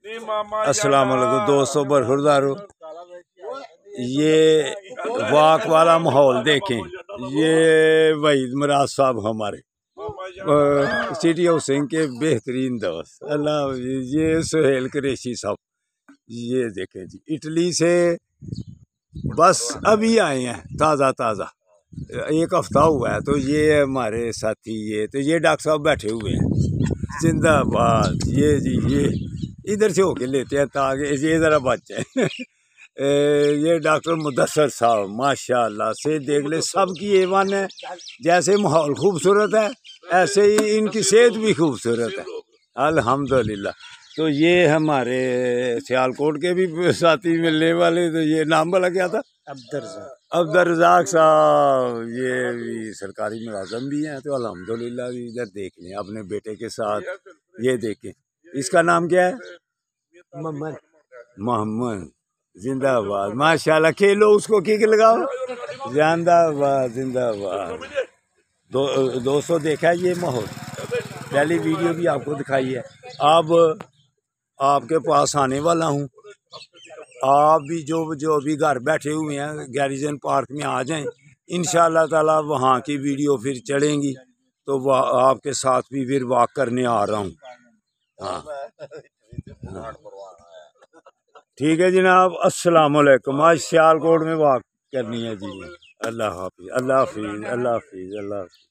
السلام علیکم دوستو، برخوردارو، یہ واک والا ماحول دیکھیں۔ یہ وحید مراد صاحب ہمارے سٹی ہاؤسنگ کے بہترین دوست، اللہ حافظ۔ یہ سہیل قریشی صاحب، یہ دیکھیں جی، اٹلی سے بس ابھی آئے ہیں، تازہ تازہ، ایک ہفتہ ہوا ہے۔ تو یہ ہمارے ساتھی، یہ ڈاکٹر صاحب بیٹھے ہوئے ہیں، زندہ باد۔ یہ جی، یہ ادھر سے ہو کے لیتے ہیں تاکہ یہ ذرا بچ جائے۔ یہ ڈاکٹر مدثر صاحب ماشاء اللہ سے دیکھ لے، سب کی ایوان ہے۔ جیسے ماحول خوبصورت ہے ایسے ہی ان کی صحت بھی خوبصورت ہے، الحمدللہ۔ تو یہ ہمارے سیالکوٹ کے بھی ساتھی ملنے والے، تو یہ نام بلا کیا تھا؟ عبدالرزاق صاحب، یہ بھی سرکاری ملازم بھی ہیں۔ تو الحمدللہ ادھر دیکھ لیں اپنے بیٹے کے ساتھ، یہ دیکھیں، اس کا نام کیا ہے؟ محمد، زندہ باد، ماشاءاللہ۔ کھیلو اس کو کک لگاؤ، زندہ باد، زندہ باد۔ دوستوں دیکھا یہ ماحول، پہلی ویڈیو بھی آپ کو دکھائی ہے۔ اب آپ کے پاس آنے والا ہوں، آپ بھی جو ابھی گھر بیٹھے ہوئے ہیں گیریزن پارک میں آ جائیں، انشاءاللہ تعالی وہاں کی ویڈیو پھر چڑھیں گی، تو آپ کے ساتھ بھی پھر واک کرنے آ رہا ہوں۔ ہاں ٹھیک ہے جناب، السلام علیکم۔ آج سیالکوٹ میں واک کرنی ہے جی۔ اللہ حافظ، اللہ حافظ، اللہ حافظ، اللہ حافظ۔